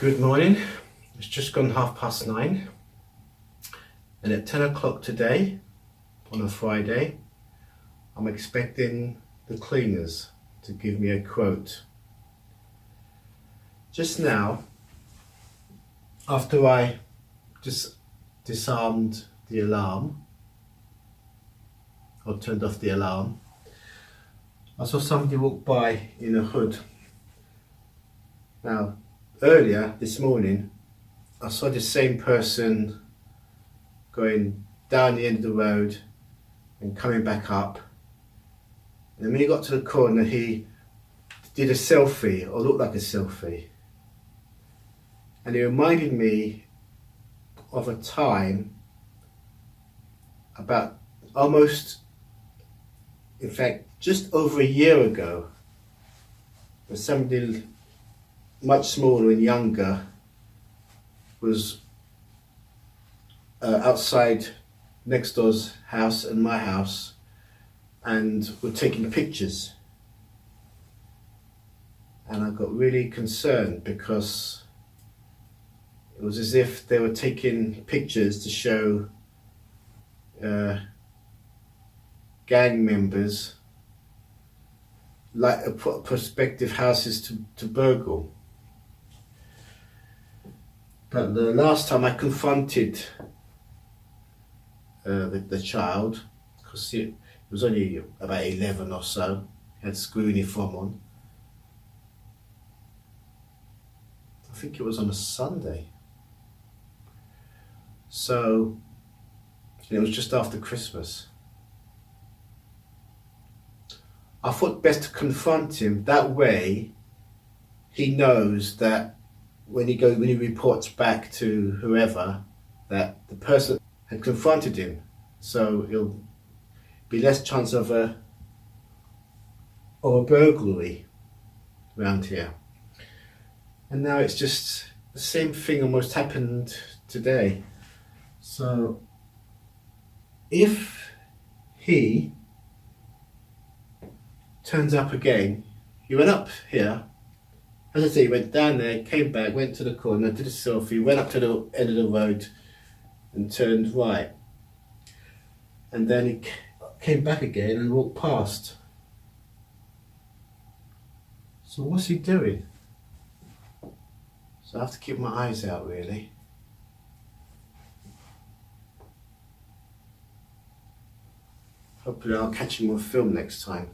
Good morning, it's just gone 9:30 and at 10 o'clock today on a Friday I'm expecting the cleaners to give me a quote. Just now, after I just disarmed the alarm or turned off the alarm, I saw somebody walk by in a hood. Now earlier this morning I saw the same person going down the end of the road and coming back up, and when he got to the corner he did a selfie, or looked like a selfie, and it reminded me of a time about almost, in fact just over a year ago, when somebody much smaller and younger was outside next door's house and my house and were taking pictures, and I got really concerned because it was as if they were taking pictures to show gang members like prospective houses to burgle. But the last time I confronted the child, because he was only about 11 or so, he had school uniform on. I think it was on a Sunday. So, and it was just after Christmas. I thought best to confront him, that way he knows that when he reports back to whoever, that the person had confronted him, so it'll be less chance of a burglary around here. And now it's just the same thing almost happened today. So if he turns up again, he went up here, as I say, he went down there, came back, went to the corner, did a selfie, went up to the end of the road and turned right, and then he came back again and walked past. So what's he doing? So I have to keep my eyes out, really. Hopefully I'll catch him on film next time.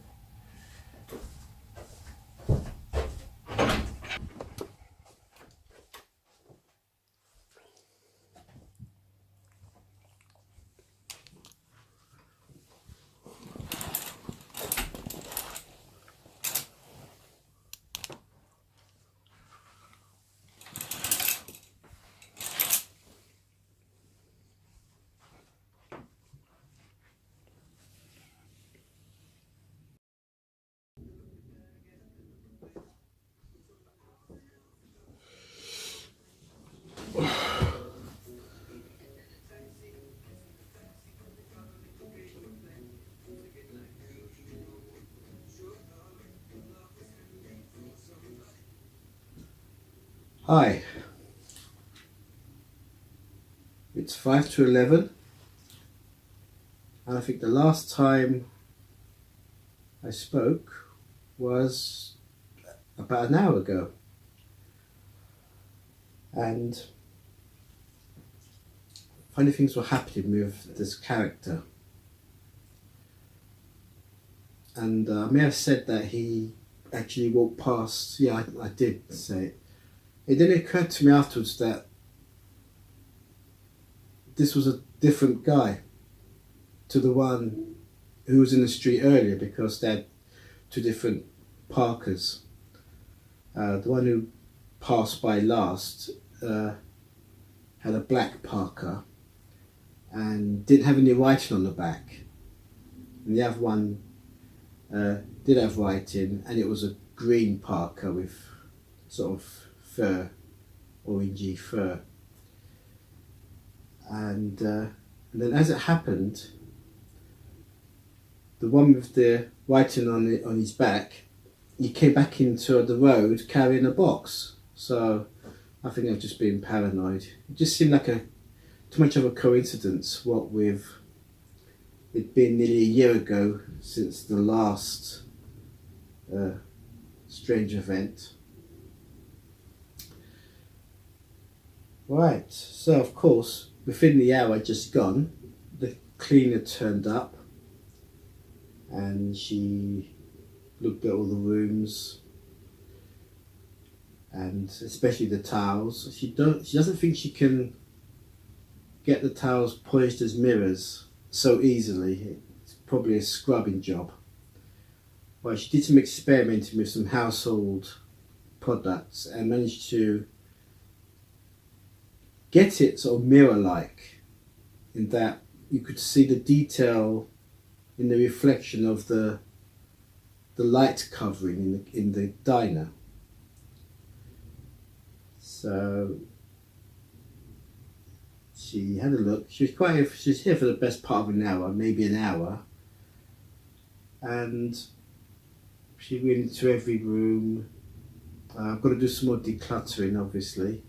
Hi, it's 5 to 11, and I think the last time I spoke was about an hour ago, and funny things were happening with this character, and I may have said that he actually walked past. Yeah, I did say it. It then occurred to me afterwards that this was a different guy to the one who was in the street earlier, because they had two different parkers. The one who passed by last had a black parker and didn't have any writing on the back, and the other one did have writing, and it was a green parker with sort of fur, orangey fur, and then as it happened, the one with the writing on his back, he came back into the road carrying a box. So I think I've just been paranoid. It just seemed like too much of a coincidence, what with it being nearly a year ago since the last strange event. Right, so of course, within the hour just gone, the cleaner turned up and she looked at all the rooms and especially the towels. She doesn't think she can get the towels polished as mirrors so easily. It's probably a scrubbing job. Well, she did some experimenting with some household products and managed to get it sort of mirror-like, in that you could see the detail in the reflection of the light covering in the diner. So she had a look. She was here for the best part of an hour, maybe an hour, and she went into every room. I've got to do some more decluttering, obviously,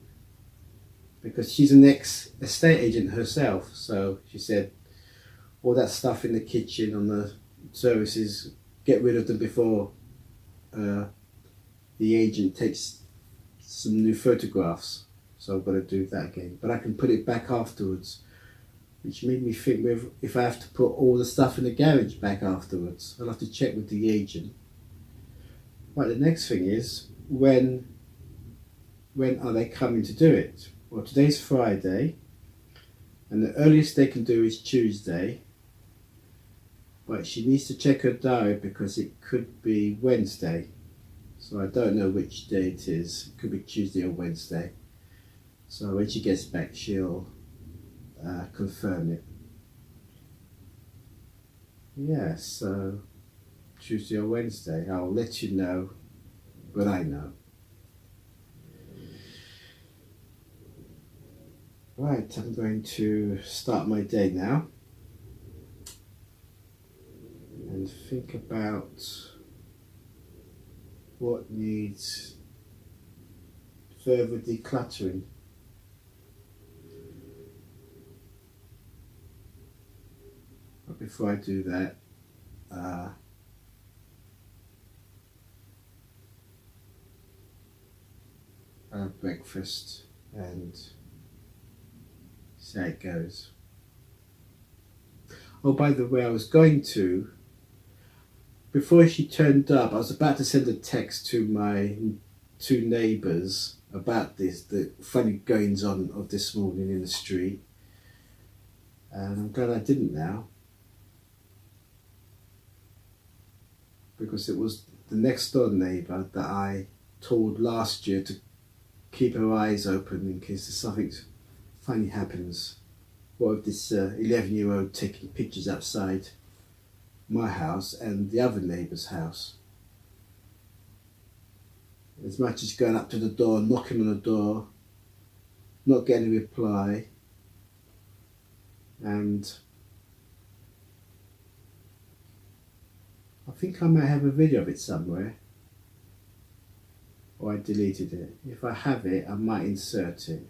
because she's an ex-estate agent herself. So she said, all that stuff in the kitchen on the services, get rid of them before the agent takes some new photographs. So I've got to do that again. But I can put it back afterwards, which made me think if I have to put all the stuff in the garage back afterwards. I'll have to check with the agent. Right, the next thing is, when are they coming to do it? Well, today's Friday, and the earliest they can do is Tuesday. But she needs to check her diary because it could be Wednesday. So I don't know which day it is. It could be Tuesday or Wednesday. So when she gets back, she'll confirm it. Yeah, so Tuesday or Wednesday. I'll let you know when I know. Right, I'm going to start my day now and think about what needs further decluttering. But before I do that, I'll have breakfast and see how it goes. Oh, by the way, before she turned up, I was about to send a text to my two neighbours about the funny goings on of this morning in the street. And I'm glad I didn't now, because it was the next door neighbour that I told last year to keep her eyes open in case something funny happens. What with this 11-year-old taking pictures outside my house and the other neighbour's house. As much as going up to the door, knocking on the door, not getting a reply, and I think I may have a video of it somewhere, or I deleted it. If I have it, I might insert it.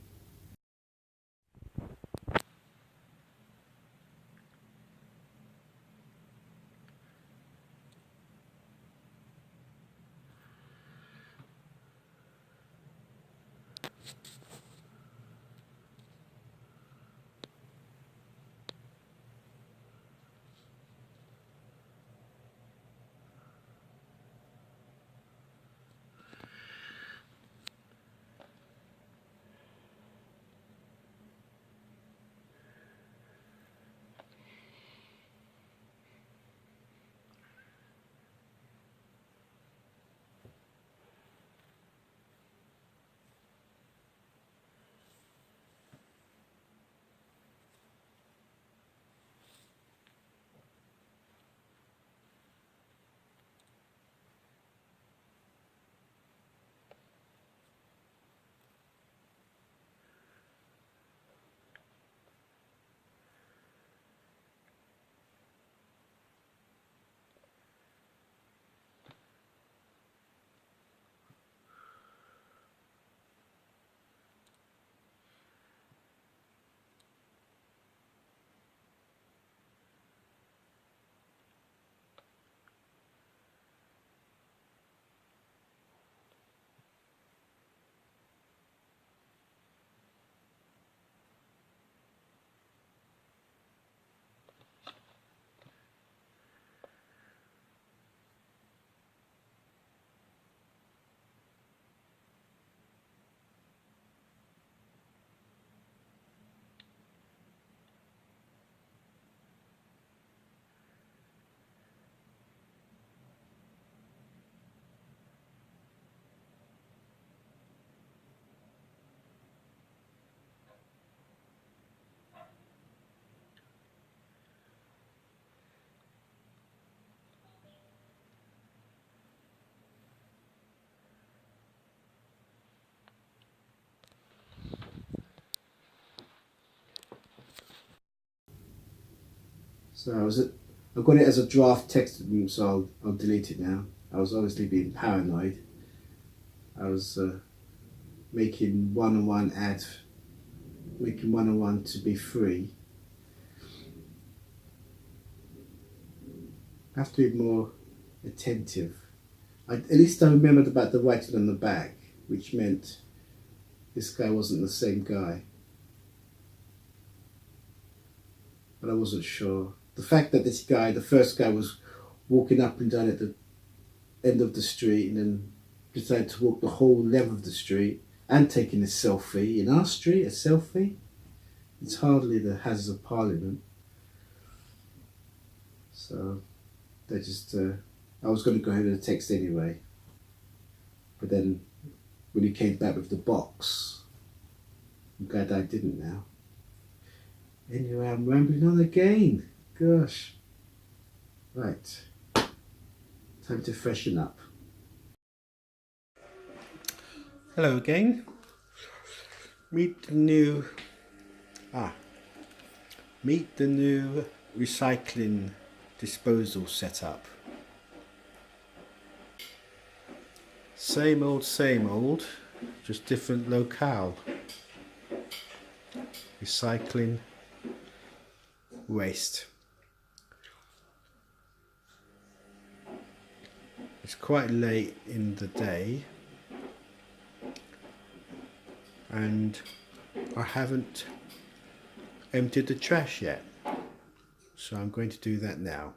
So I've got it as a draft text, so I'll delete it now. I was obviously being paranoid. I was making one-on-one to be free. I have to be more attentive. At least I remembered about the writing on the back, which meant this guy wasn't the same guy. But I wasn't sure. The fact that this guy, the first guy, was walking up and down at the end of the street and then decided to walk the whole length of the street and taking a selfie in our street, a selfie? It's hardly the Houses of Parliament. So they just, I was going to go ahead with the text anyway. But then when he came back with the box, I'm glad I didn't now. Anyway, I'm rambling on again. Gosh. Right. Time to freshen up. Hello again. Meet the new recycling disposal setup. Same old, just different locale. Recycling waste. It's quite late in the day and I haven't emptied the trash yet, so I'm going to do that now.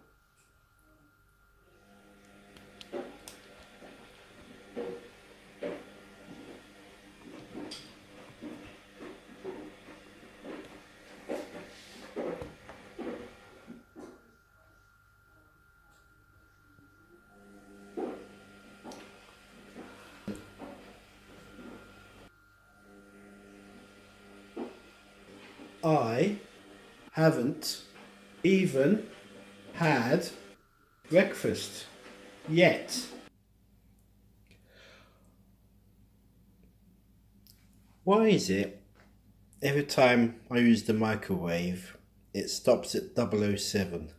I haven't even had breakfast yet. Why is it every time I use the microwave it stops at 007?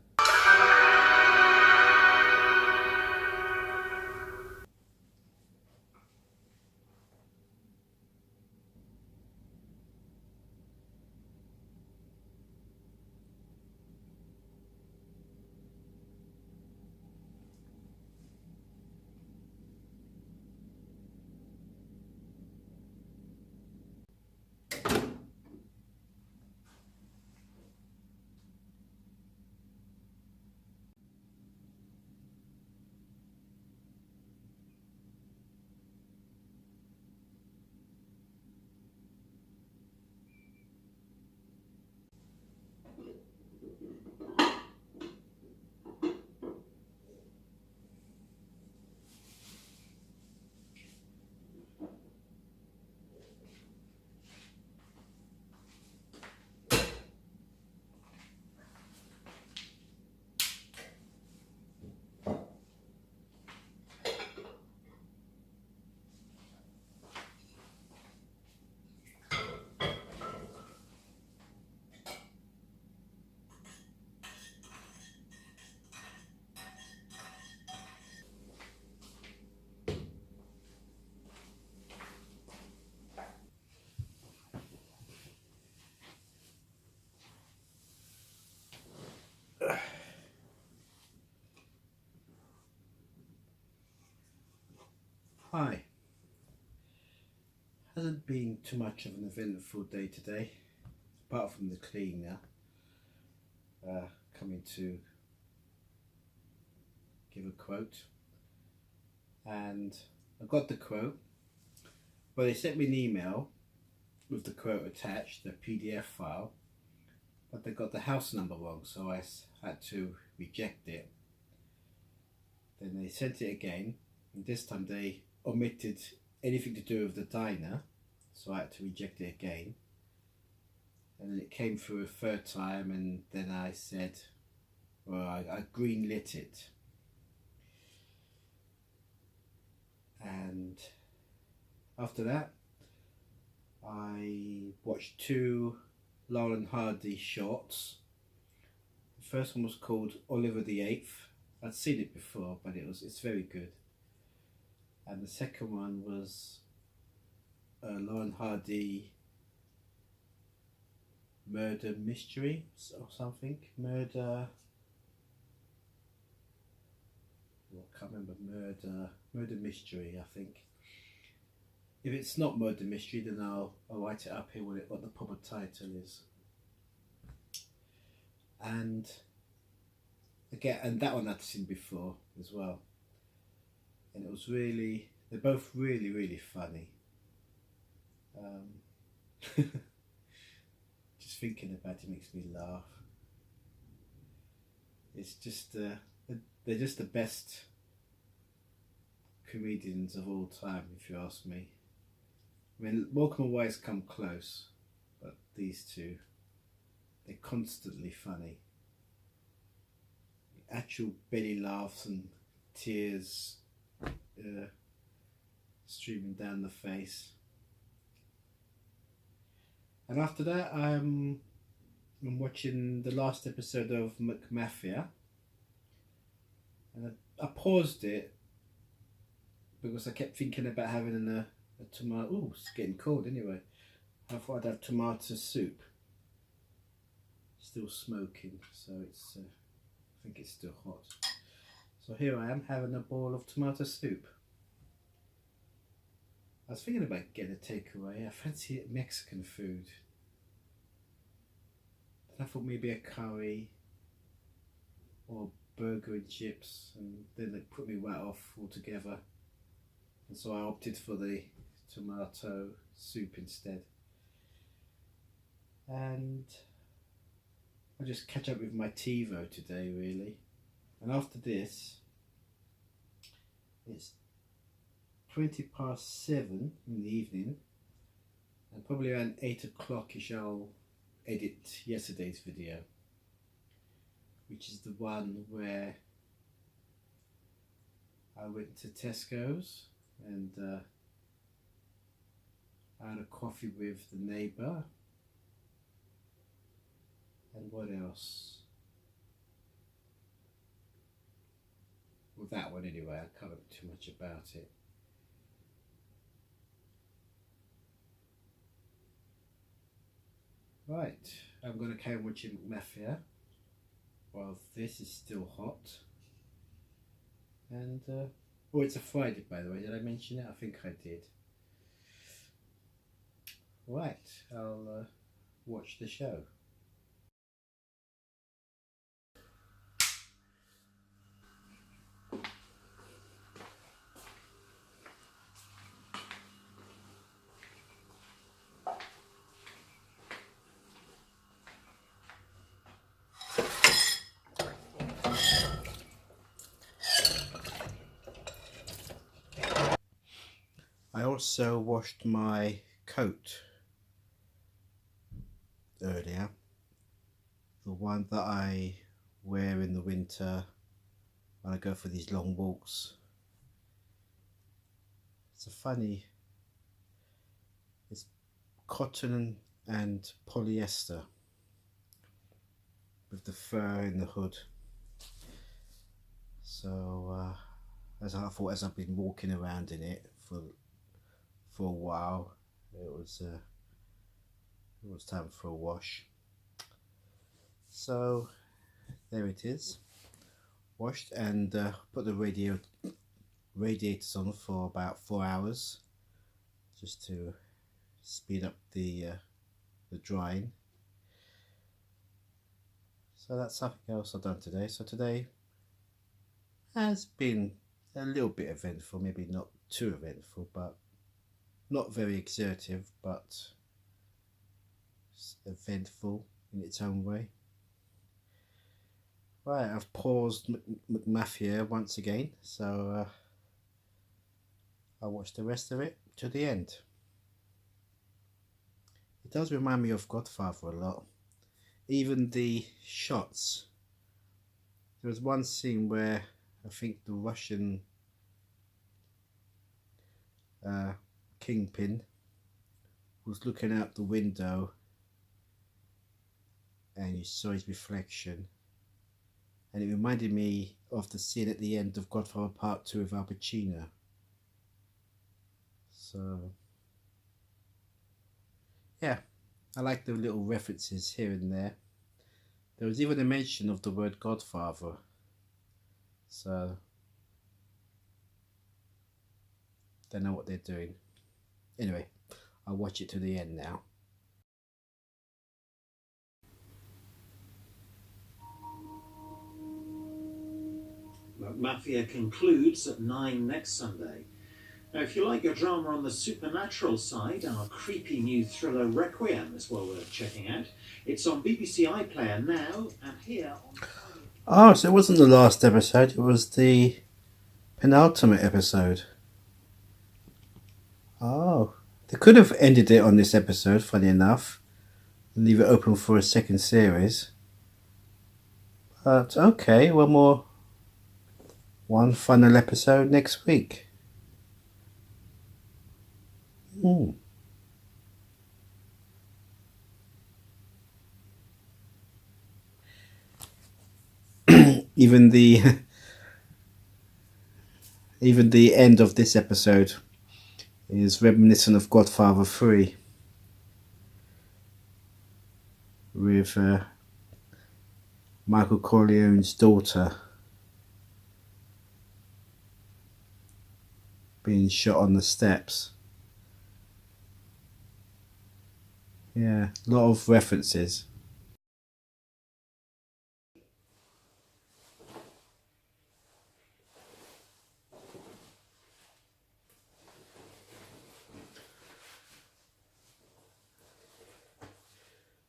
Hi. Hasn't been too much of an eventful day today, apart from the cleaner coming to give a quote. And I got the quote, but they sent me an email with the quote attached, the PDF file, but they got the house number wrong, so I had to reject it. Then they sent it again, and this time they omitted anything to do with the diner, so I had to reject it again. And then it came through a third time, and then I said, well, I green-lit it. And after that, I watched 2 Laurel and Hardy shorts. The first one was called Oliver the Eighth. I'd seen it before, but it's very good. And the second one was Lauren Hardy Murder Mystery or something. Murder. Well, I can't remember. Murder Mystery, I think. If it's not Murder Mystery, then I'll write it up here what the proper title is. And again, and that one I'd seen before as well. And it was really, they're both really, really funny. Just thinking about it makes me laugh. It's just, they're just the best comedians of all time, if you ask me. I mean, Morecambe and Wise come close, but these two, they're constantly funny. Actual belly laughs and tears streaming down the face. And after that, I'm watching the last episode of McMafia, and I paused it because I kept thinking about having a tomato. Oh, it's getting cold anyway. I thought I'd have tomato soup. Still smoking, so it's. I think it's still hot. So here I am having a bowl of tomato soup. I was thinking about getting a takeaway. I fancy Mexican food. Then I thought maybe a curry or burger and chips, and then they put me right off altogether. And so I opted for the tomato soup instead. And I'll just catch up with my TiVo today, really. And after this, it's 7:20 in the evening, and probably around 8 o'clock-ish I'll edit yesterday's video, which is the one where I went to Tesco's and I had a coffee with the neighbour. And what else? Well, that one anyway, I can't remember too much about it. Right, I'm going to carry on watching Mafia while this is still hot. And, oh, it's a Friday, by the way. Did I mention it? I think I did. Right, I'll watch the show. I also washed my coat earlier, the one that I wear in the winter when I go for these long walks. It's cotton and polyester with the fur in the hood. So as I've been walking around in it for a while, it was time for a wash. So there it is, washed, and put the radiators on for about 4 hours just to speed up the drying. So that's something else I've done today. So today has been a little bit eventful, maybe not too eventful, but not very exertive, but eventful in its own way. Right, I've paused McMafia once again, so I'll watch the rest of it to the end. It does remind me of Godfather a lot. Even the shots. There was one scene where I think the Russian kingpin was looking out the window and you saw his reflection, and it reminded me of the scene at the end of Godfather Part 2 with Al Pacino. So yeah, I like the little references here and there. There was even a mention of the word Godfather. So don't know what they're doing. Anyway, I'll watch it to the end now. Mafia concludes at 9 next Sunday. Now, if you like your drama on the supernatural side, our creepy new thriller Requiem is well worth checking out. It's on BBC iPlayer now and here on Friday. Oh, so it wasn't the last episode, it was the penultimate episode. Oh, they could have ended it on this episode, funny enough, and leave it open for a second series. But okay, one final episode next week. Even the even the end of this episode is reminiscent of Godfather 3 with Michael Corleone's daughter being shot on the steps. Yeah, a lot of references.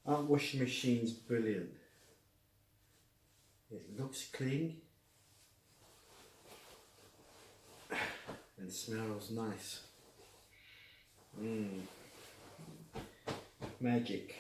Our washing machine's brilliant. It looks clean and smells nice. Magic.